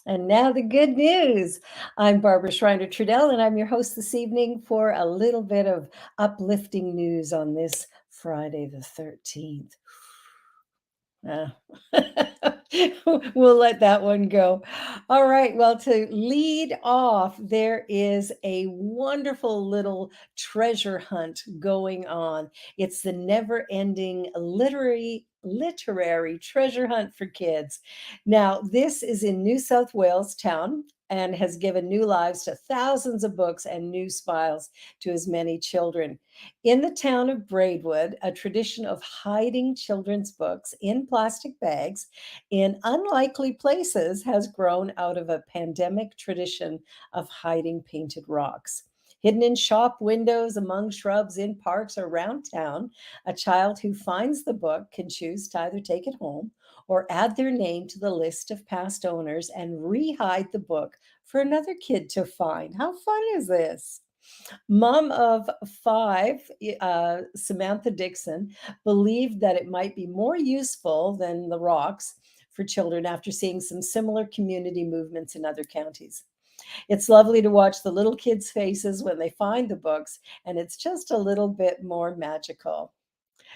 And now the good news. I'm Barbara Schreiner Trudell, and I'm your host this evening for a little bit of uplifting news on this Friday the 13th. Uh, we'll let that one go. All right. Well, to lead off, there is a wonderful little treasure hunt going on. It's the never-ending literary treasure hunt for kids. Now, this is in New South Wales town and has given new lives to thousands of books and new smiles to as many children. In the town of Braidwood, a tradition of hiding children's books in plastic bags in unlikely places has grown out of a pandemic tradition of hiding painted rocks. Hidden in shop windows, among shrubs, in parks, or around town, a child who finds the book can choose to either take it home or add their name to the list of past owners and re-hide the book for another kid to find. How fun is this? Mom of five, Samantha Dixon, believed that it might be more useful than the rocks for children after seeing some similar community movements in other counties. It's lovely to watch the little kids' faces when they find the books, and it's just a little bit more magical.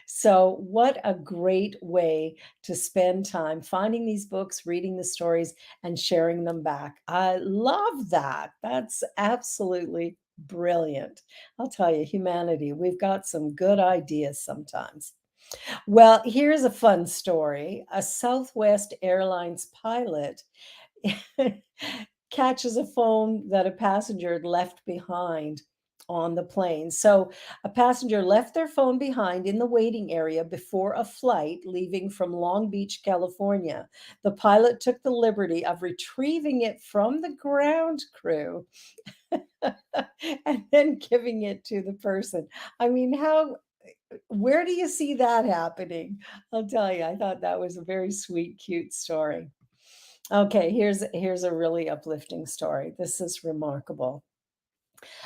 So, what a great way to spend time finding these books, reading the stories, and sharing them back. I love that. That's absolutely brilliant. I'll tell you, humanity, we've got some good ideas sometimes. Well, here's a fun story. A Southwest Airlines pilot catches a phone that a passenger had left behind on the plane. So, a passenger left their phone behind in the waiting area before a flight leaving from Long Beach, California. The pilot took the liberty of retrieving it from the ground crew and then giving it to the person. I mean, where do you see that happening? I'll tell you, I thought that was a very sweet, cute story. Okay, here's a really uplifting story. This is remarkable.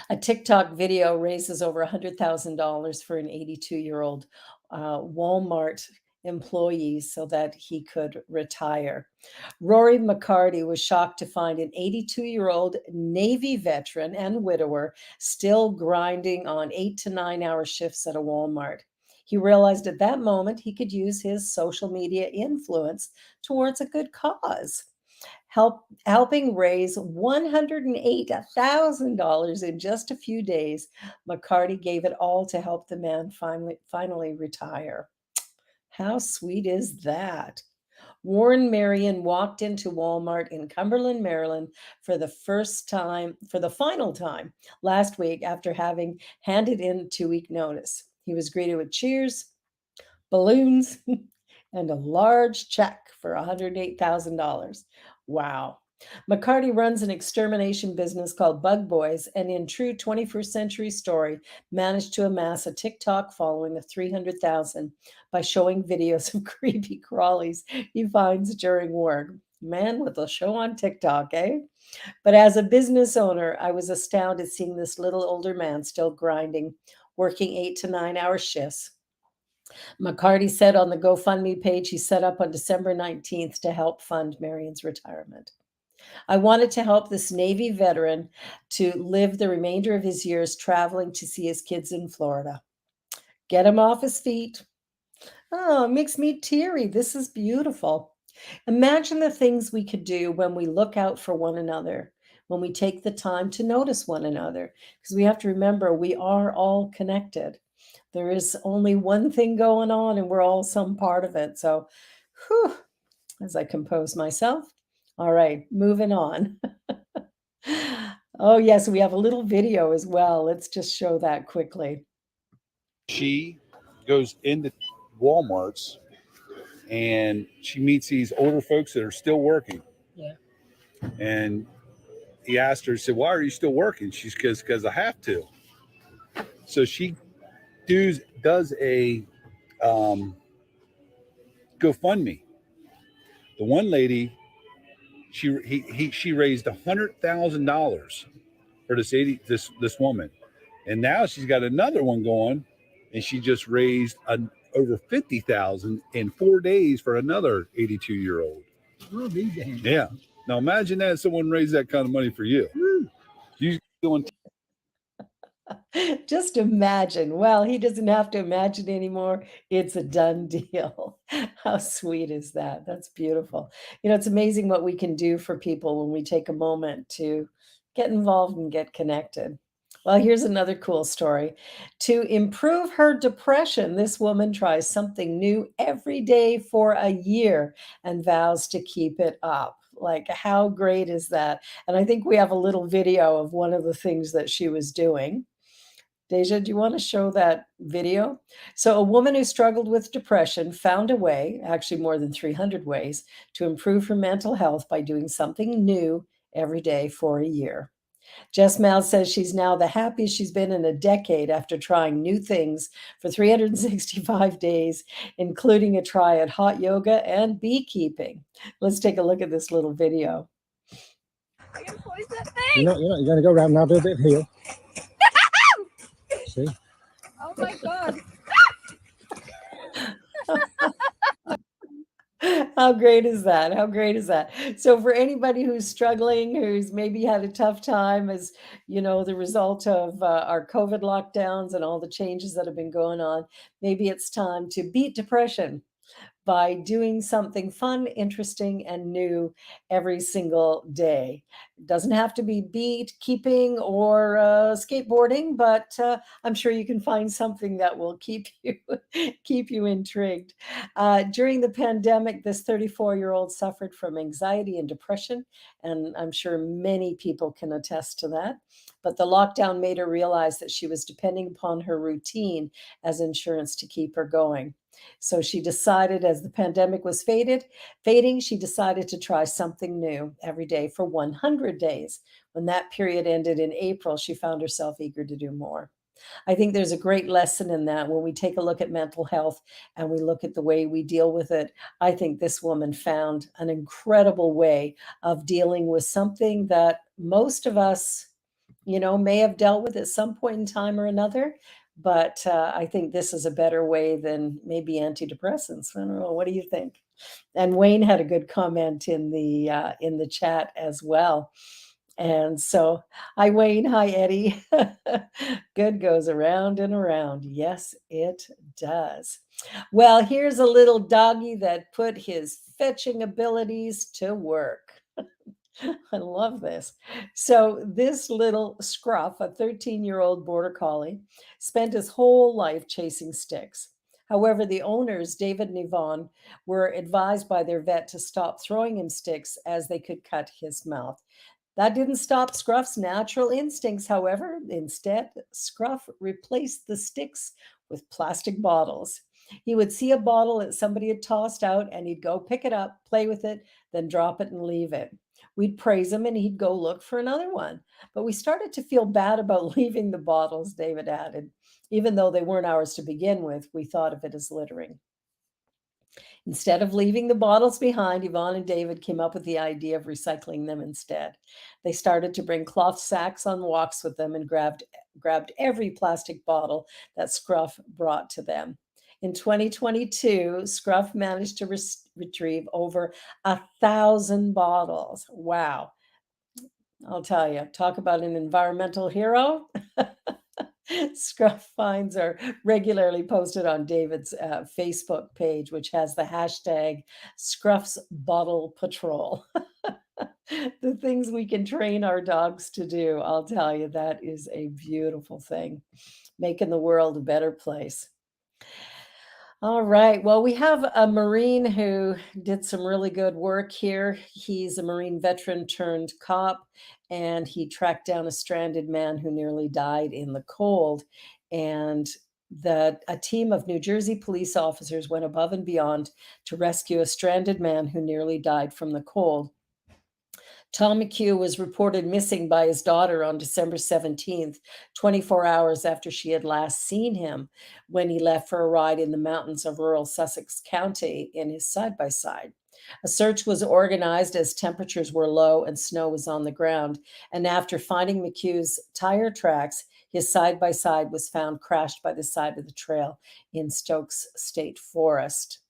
A TikTok video raises over $100,000 for an 82-year-old Walmart employee so that he could retire. Rory McCarty was shocked to find an 82-year-old Navy veteran and widower still grinding on 8 to 9 hour shifts at a Walmart. He realized at that moment he could use his social media influence towards a good cause, helping raise $108,000 in just a few days. McCarty gave it all to help the man finally retire. How sweet is that? Warren Marion walked into Walmart in Cumberland, Maryland for the final time last week after having handed in 2-week notice. He was greeted with cheers, balloons, and a large check for $108,000. Wow. McCarty runs an extermination business called Bug Boys, and in true 21st century story, managed to amass a TikTok following of 300,000 by showing videos of creepy crawlies he finds during work. Man with a show on TikTok, eh? But as a business owner, I was astounded seeing this little older man still grinding, working 8 to 9 hour shifts. McCarty said on the GoFundMe page he set up on December 19th to help fund Marion's retirement. I wanted to help this Navy veteran to live the remainder of his years traveling to see his kids in Florida. Get him off his feet. Oh, it makes me teary. This is beautiful. Imagine the things we could do when we look out for one another, when we take the time to notice one another, because we have to remember we are all connected. There is only one thing going on, and we're all some part of it. So, whew, as I compose myself. All right, moving on. Oh, yes, we have a little video as well. Let's just show that quickly. She goes into Walmart's and she meets these older folks that are still working. Yeah. And he asked her, he said, "Why are you still working?" She's because I have to. So she does a GoFundMe. The one lady, she raised $100,000 for this woman, and now she's got another one going, and she just raised over 50,000 in 4 days for another 82-year-old. Ruby Dane. Yeah. Now imagine that someone raised that kind of money for you. You going Just imagine. Well, he doesn't have to imagine anymore. It's a done deal. How sweet is that? That's beautiful. It's amazing what we can do for people when we take a moment to get involved and get connected. Well, here's another cool story. To improve her depression, this woman tries something new every day for a year and vows to keep it up. Like, how great is that? And I think we have a little video of one of the things that she was doing. Deja, do you want to show that video? So, a woman who struggled with depression found a way, actually more than 300 ways, to improve her mental health by doing something new every day for a year. Jess Mal says she's now the happiest she's been in a decade after trying new things for 365 days, including a try at hot yoga and beekeeping. Let's take a look at this little video. You're going to go around now, do a bit of heel. See? Oh my God. How great is that? How great is that? So for anybody who's struggling, who's maybe had a tough time as, the result of our COVID lockdowns and all the changes that have been going on, maybe it's time to beat depression by doing something fun, interesting, and new every single day. It doesn't have to be beekeeping or skateboarding, but I'm sure you can find something that will keep you intrigued. During the pandemic, this 34-year-old suffered from anxiety and depression, and I'm sure many people can attest to that. But the lockdown made her realize that she was depending upon her routine as insurance to keep her going. So she decided, as the pandemic was fading, she decided to try something new every day for 100 days. When that period ended in April, she found herself eager to do more. I think there's a great lesson in that when we take a look at mental health and we look at the way we deal with it. I think this woman found an incredible way of dealing with something that most of us, may have dealt with at some point in time or another. But I think this is a better way than maybe antidepressants. I don't know. What do you think? And Wayne had a good comment in the chat as well. And so, hi Wayne, hi Eddie. Good goes around and around. Yes, it does. Well, here's a little doggy that put his fetching abilities to work. I love this. So, this little scruff, a 13-year-old border collie, spent his whole life chasing sticks. However, the owners, David and Yvonne, were advised by their vet to stop throwing him sticks as they could cut his mouth. That didn't stop Scruff's natural instincts, however. Instead, Scruff replaced the sticks with plastic bottles. He would see a bottle that somebody had tossed out and he'd go pick it up, play with it, then drop it and leave it. We'd praise him and he'd go look for another one. But we started to feel bad about leaving the bottles, David added. Even though they weren't ours to begin with, we thought of it as littering. Instead of leaving the bottles behind, Yvonne and David came up with the idea of recycling them instead. They started to bring cloth sacks on walks with them and grabbed every plastic bottle that Scruff brought to them. In 2022, Scruff managed to retrieve over 1,000 bottles. Wow. I'll tell you, talk about an environmental hero. Scruff finds are regularly posted on David's Facebook page, which has the hashtag Scruff's Bottle Patrol. The things we can train our dogs to do, I'll tell you, that is a beautiful thing, making the world a better place. All right. Well, we have a Marine who did some really good work here. He's a Marine veteran turned cop, and he tracked down a stranded man who nearly died in the cold. And a team of New Jersey police officers went above and beyond to rescue a stranded man who nearly died from the cold. Tom McHugh was reported missing by his daughter on December 17th, 24 hours after she had last seen him when he left for a ride in the mountains of rural Sussex County in his side-by-side. A search was organized as temperatures were low and snow was on the ground. And after finding McHugh's tire tracks, his side-by-side was found crashed by the side of the trail in Stokes State Forest.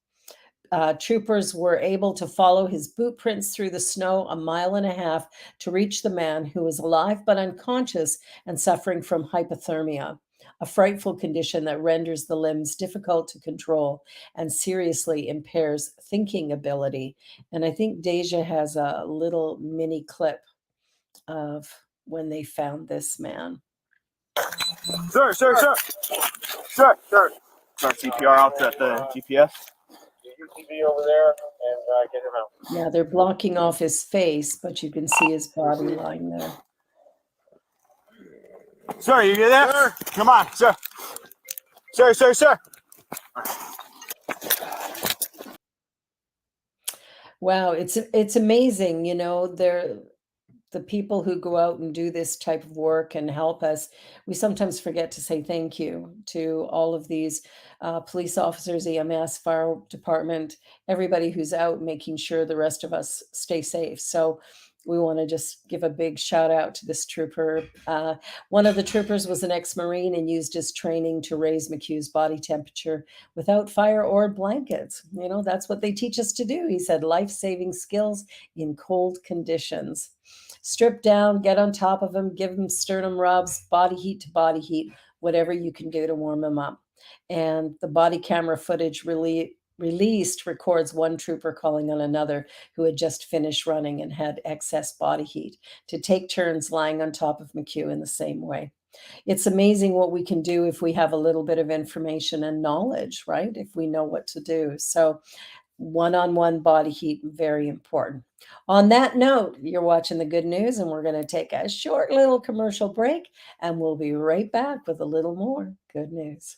Troopers were able to follow his boot prints through the snow 1.5 miles to reach the man, who was alive but unconscious and suffering from hypothermia, a frightful condition that renders the limbs difficult to control and seriously impairs thinking ability. And I think Deja has a little mini clip of when they found this man. Sir. Start CPR out at the GPS. UTV over there and get him out. Yeah, they're blocking off his face, but you can see his body lying there. Sir, you there? Sir. Come on, sir. Sir. Wow, it's amazing, you know, the people who go out and do this type of work and help us. We sometimes forget to say thank you to all of these police officers, EMS, fire department, everybody who's out making sure the rest of us stay safe. So we want to just give a big shout out to this trooper. One of the troopers was an ex-Marine and used his training to raise McHugh's body temperature without fire or blankets. You know, that's what they teach us to do. He said life-saving skills in cold conditions. Strip down, get on top of him, give him sternum rubs, body heat to body heat, whatever you can do to warm him up. And the body camera footage released records one trooper calling on another who had just finished running and had excess body heat to take turns lying on top of McHugh in the same way. It's amazing what we can do if we have a little bit of information and knowledge, right? If we know what to do. So one-on-one body heat, very important. On that note, you're watching the Good News, and we're going to take a short little commercial break, and we'll be right back with a little more good news.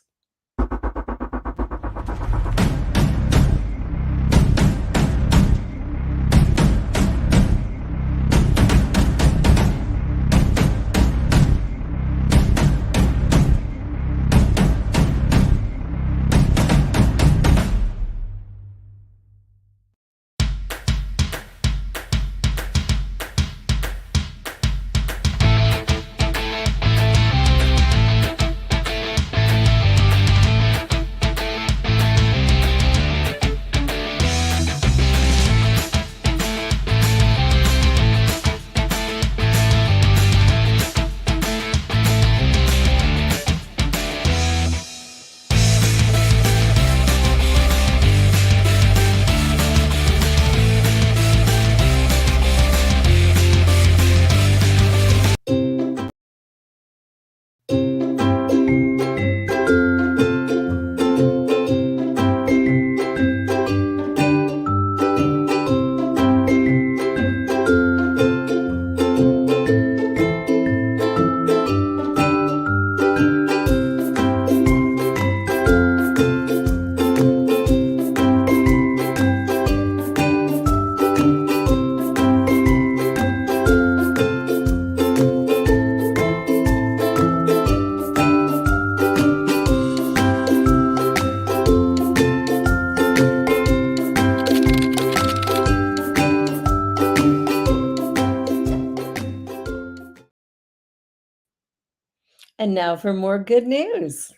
And now for more good news.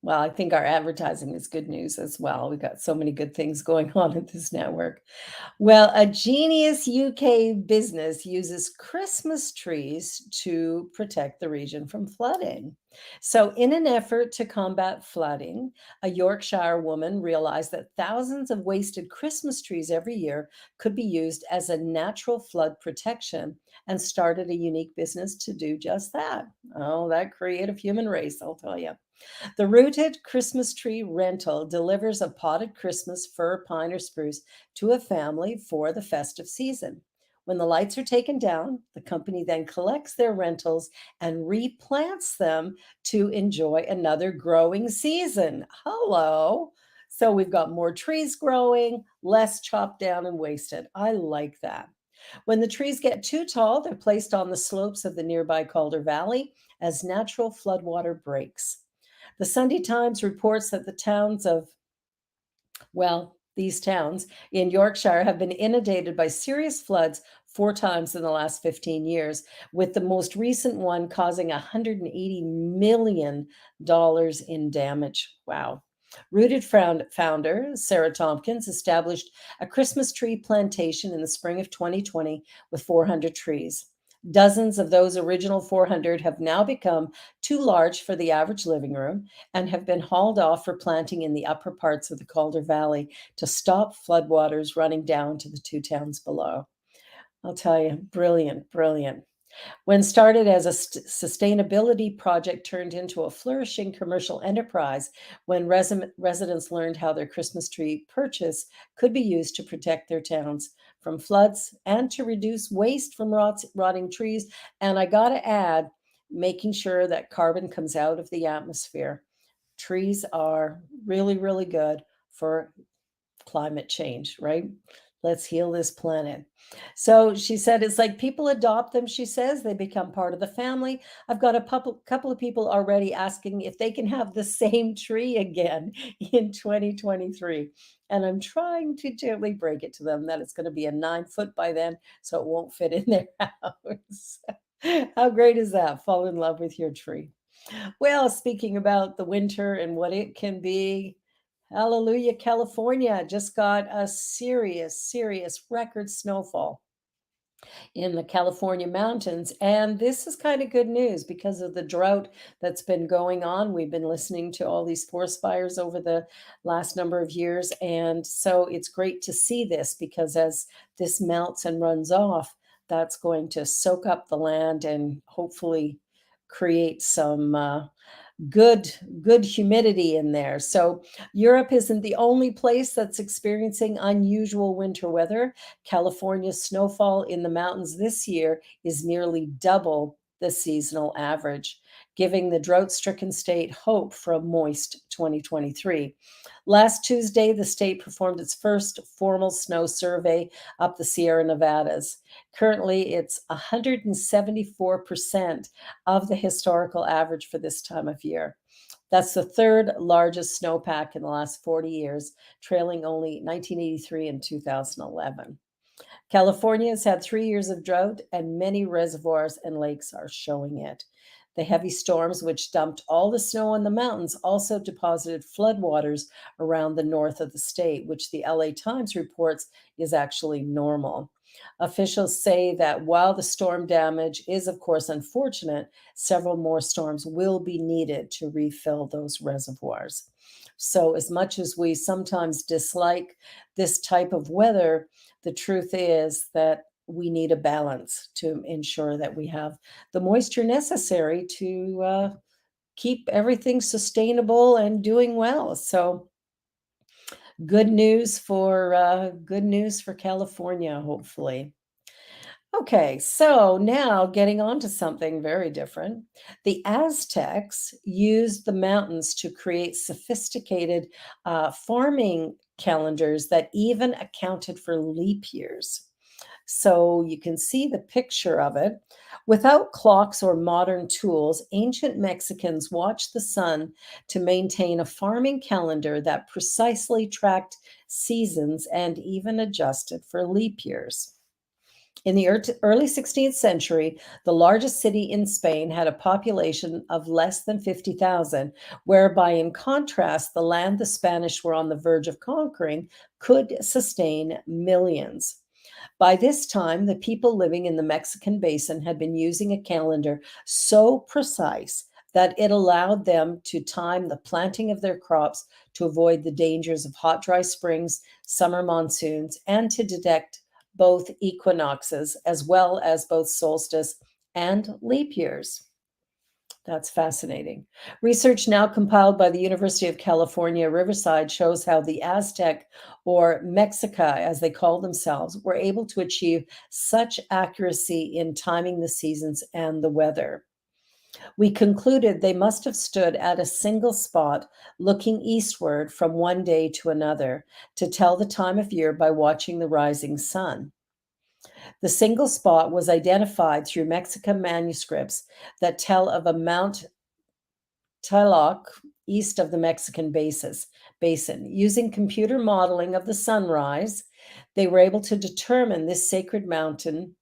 Well, I think our advertising is good news as well. We've got so many good things going on at this network. Well, a genius UK business uses Christmas trees to protect the region from flooding. So, in an effort to combat flooding, a Yorkshire woman realized that thousands of wasted Christmas trees every year could be used as a natural flood protection and started a unique business to do just that. Oh, that creative human race, I'll tell you. The Rooted Christmas Tree Rental delivers a potted Christmas, fir, pine, or spruce to a family for the festive season. When the lights are taken down, the company then collects their rentals and replants them to enjoy another growing season. Hello. So we've got more trees growing, less chopped down and wasted. I like that. When the trees get too tall, they're placed on the slopes of the nearby Calder Valley as natural floodwater breaks. The Sunday Times reports that these towns in Yorkshire have been inundated by serious floods 4 times in the last 15 years, with the most recent one causing $180 million in damage. Wow. Rooted founder Sarah Tompkins established a Christmas tree plantation in the spring of 2020 with 400 trees. Dozens of those original 400 have now become too large for the average living room and have been hauled off for planting in the upper parts of the Calder Valley to stop floodwaters running down to the two towns below. I'll tell you, brilliant, brilliant. When started as a sustainability project, turned into a flourishing commercial enterprise when residents learned how their Christmas tree purchase could be used to protect their towns from floods and to reduce waste from rotting trees. And I got to add, making sure that carbon comes out of the atmosphere. Trees are really, really good for climate change, right? Let's heal this planet. So she said, it's like people adopt them. She says they become part of the family. I've got a couple of people already asking if they can have the same tree again in 2023. And I'm trying to gently break it to them that it's going to be a 9 foot by then, so it won't fit in their house. How great is that? Fall in love with your tree. Well, speaking about the winter and what it can be, hallelujah, California just got a serious record snowfall in the California mountains. And this is kind of good news because of the drought that's been going on. We've been listening to all these forest fires over the last number of years. And so it's great to see this because as this melts and runs off, that's going to soak up the land and hopefully create some good humidity in there. So Europe isn't the only place that's experiencing unusual winter weather. California's snowfall in the mountains this year is nearly double the seasonal average, giving the drought-stricken state hope for a moist 2023. Last Tuesday, the state performed its first formal snow survey up the Sierra Nevadas. Currently, it's 174% of the historical average for this time of year. That's the third largest snowpack in the last 40 years, trailing only 1983 and 2011. California has had 3 years of drought, and many reservoirs and lakes are showing it. The heavy storms, which dumped all the snow on the mountains, also deposited floodwaters around the north of the state, which the LA Times reports is actually normal. Officials say that while the storm damage is, of course, unfortunate, several more storms will be needed to refill those reservoirs. So, as much as we sometimes dislike this type of weather, the truth is that we need a balance to ensure that we have the moisture necessary to keep everything sustainable and doing well. So, good news for California, hopefully. Okay, so now getting on to something very different. The Aztecs used the mountains to create sophisticated farming calendars that even accounted for leap years. So you can see the picture of it. Without clocks or modern tools, ancient Mexicans watched the sun to maintain a farming calendar that precisely tracked seasons and even adjusted for leap years. In the early 16th century, the largest city in Spain had a population of less than 50,000, whereby, in contrast, the land the Spanish were on the verge of conquering could sustain millions. By this time, the people living in the Mexican basin had been using a calendar so precise that it allowed them to time the planting of their crops to avoid the dangers of hot, dry springs, summer monsoons, and to detect both equinoxes as well as both solstice and leap years. That's fascinating. Research now compiled by the University of California, Riverside shows how the Aztec, or Mexica as they call themselves, were able to achieve such accuracy in timing the seasons and the weather. We concluded they must have stood at a single spot, looking eastward from one day to another, to tell the time of year by watching the rising sun. The single spot was identified through Mexican manuscripts that tell of a Mount Tlayoc east of the Mexican basin. Using computer modeling of the sunrise, they were able to determine this sacred mountain.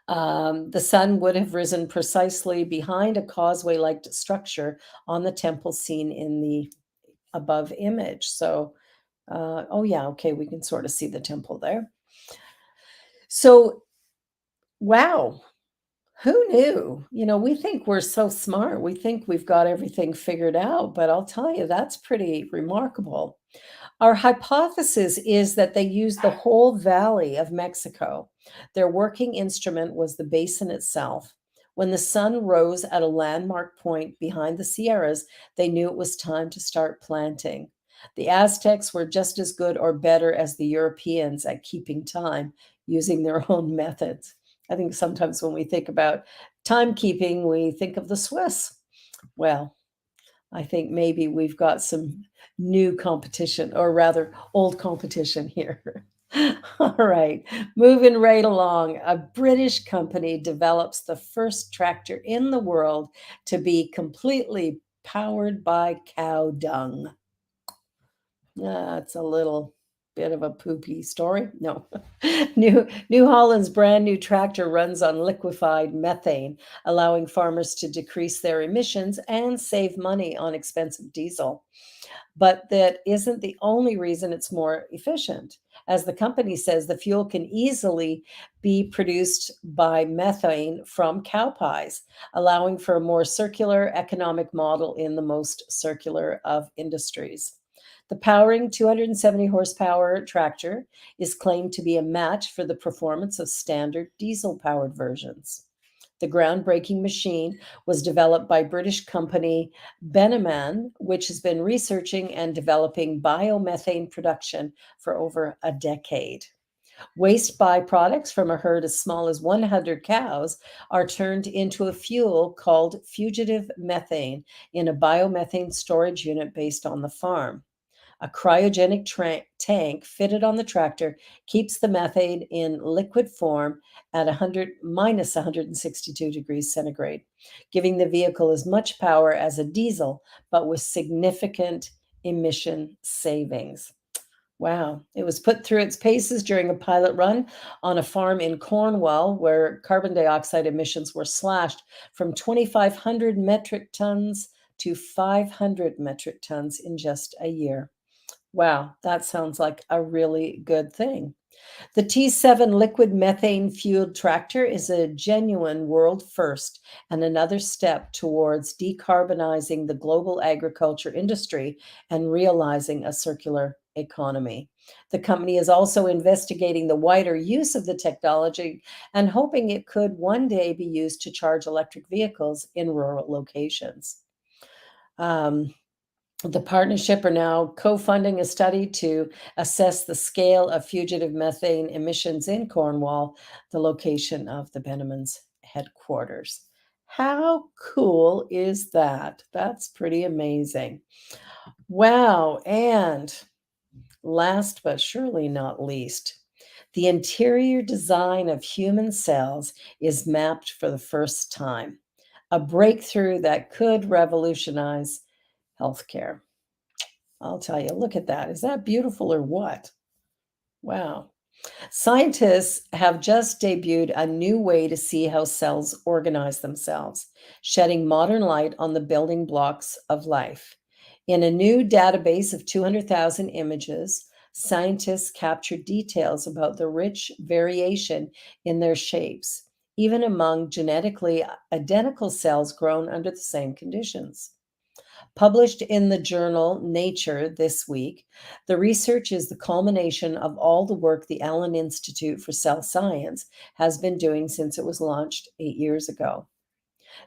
The sun would have risen precisely behind a causeway-like structure on the temple seen in the above image. So, oh yeah, okay, we can sort of see the temple there. So, wow, who knew? We think we're so smart. We think we've got everything figured out, but I'll tell you, that's pretty remarkable. Our hypothesis is that they used the whole valley of Mexico. Their working instrument was the basin itself. When the sun rose at a landmark point behind the Sierras, they knew it was time to start planting. The Aztecs were just as good or better as the Europeans at keeping time using their own methods. I think sometimes when we think about timekeeping, we think of the Swiss. Well, I think maybe we've got some new competition, or rather, old competition here. All right, moving right along. A British company develops the first tractor in the world to be completely powered by cow dung. That's a little bit of a poopy story. No. New Holland's brand new tractor runs on liquefied methane, allowing farmers to decrease their emissions and save money on expensive diesel. But that isn't the only reason it's more efficient. As the company says, the fuel can easily be produced by methane from cow pies, allowing for a more circular economic model in the most circular of industries. The powering 270 horsepower tractor is claimed to be a match for the performance of standard diesel-powered versions. The groundbreaking machine was developed by British company Beneman, which has been researching and developing biomethane production for over a decade. Waste byproducts from a herd as small as 100 cows are turned into a fuel called fugitive methane in a biomethane storage unit based on the farm. A cryogenic tank fitted on the tractor keeps the methane in liquid form at minus 162 degrees centigrade, giving the vehicle as much power as a diesel, but with significant emission savings. Wow. It was put through its paces during a pilot run on a farm in Cornwall, where carbon dioxide emissions were slashed from 2,500 metric tons to 500 metric tons in just a year. Wow, that sounds like a really good thing. The T7 liquid methane fueled tractor is a genuine world first and another step towards decarbonizing the global agriculture industry and realizing a circular economy. The company is also investigating the wider use of the technology and hoping it could one day be used to charge electric vehicles in rural locations. The partnership are now co-funding a study to assess the scale of fugitive methane emissions in Cornwall, the location of the Benneman's headquarters. How cool is that? That's pretty amazing. Wow. And last but surely not least, the interior design of human cells is mapped for the first time, a breakthrough that could revolutionize healthcare. I'll tell you, look at that. Is that beautiful or what? Wow. Scientists have just debuted a new way to see how cells organize themselves, shedding modern light on the building blocks of life. In a new database of 200,000 images, scientists captured details about the rich variation in their shapes, even among genetically identical cells grown under the same conditions. Published in the journal Nature this week, the research is the culmination of all the work the Allen Institute for Cell Science has been doing since it was launched 8 years ago.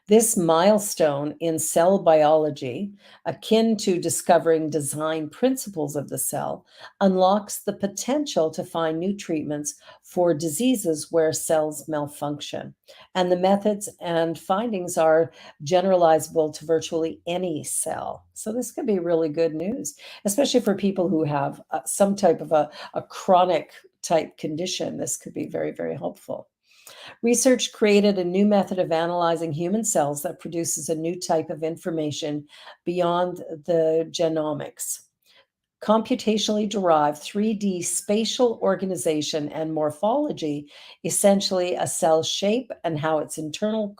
This milestone in cell biology, akin to discovering design principles of the cell, unlocks the potential to find new treatments for diseases where cells malfunction. And the methods and findings are generalizable to virtually any cell. So this could be really good news, especially for people who have some type of a chronic type condition. This could be very, very helpful. Research created a new method of analyzing human cells that produces a new type of information beyond the genomics. Computationally derived 3D spatial organization and morphology, essentially a cell's shape and how its internal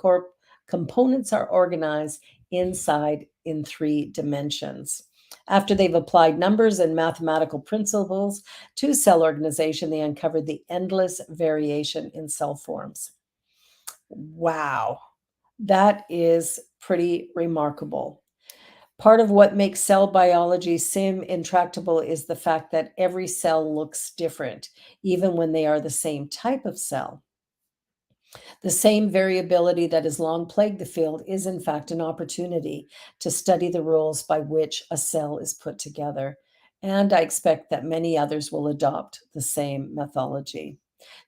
components are organized inside in 3 dimensions. After they've applied numbers and mathematical principles to cell organization, they uncovered the endless variation in cell forms. Wow, that is pretty remarkable. Part of what makes cell biology seem intractable is the fact that every cell looks different, even when they are the same type of cell. The same variability that has long plagued the field is, in fact, an opportunity to study the rules by which a cell is put together. And I expect that many others will adopt the same methodology.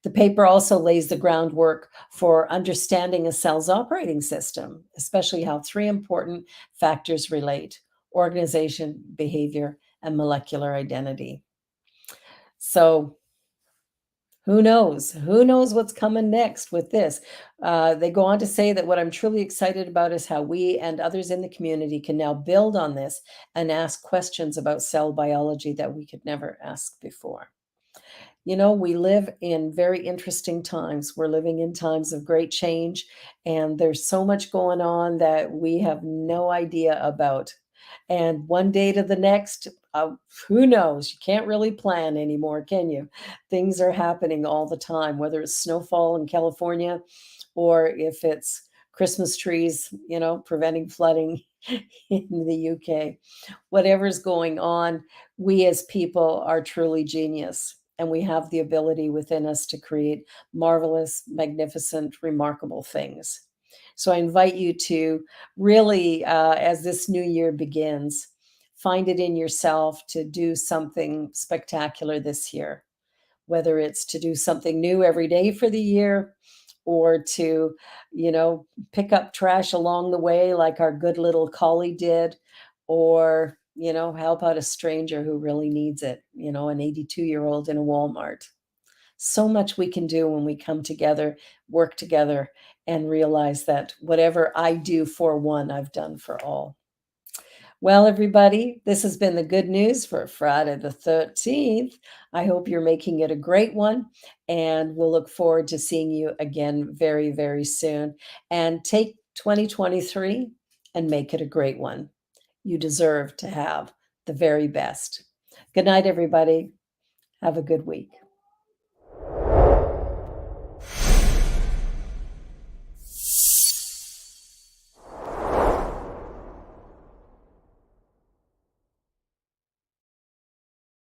The paper also lays the groundwork for understanding a cell's operating system, especially how three important factors relate: organization, behavior, and molecular identity. So, who knows? Who knows what's coming next with this? They go on to say that what I'm truly excited about is how we and others in the community can now build on this and ask questions about cell biology that we could never ask before. You know, we live in very interesting times. We're living in times of great change, and there's so much going on that we have no idea about. And one day to the next, who knows? You can't really plan anymore, can you? Things are happening all the time, whether it's snowfall in California or if it's Christmas trees, you know, preventing flooding in the UK. Whatever's going on, we as people are truly genius, and we have the ability within us to create marvelous, magnificent, remarkable things. So I invite you to really, as this new year begins, find it in yourself to do something spectacular this year, whether it's to do something new every day for the year or to, you know, pick up trash along the way like our good little collie did, or, you know, help out a stranger who really needs it, you know, an 82-year-old in a Walmart. So much we can do when we come together, work together, and realize that whatever I do for one, I've done for all. Well, everybody, this has been the good news for Friday the 13th. I hope you're making it a great one, and we'll look forward to seeing you again very, very soon. And take 2023 and make it a great one. You deserve to have the very best. Good night, everybody. Have a good week.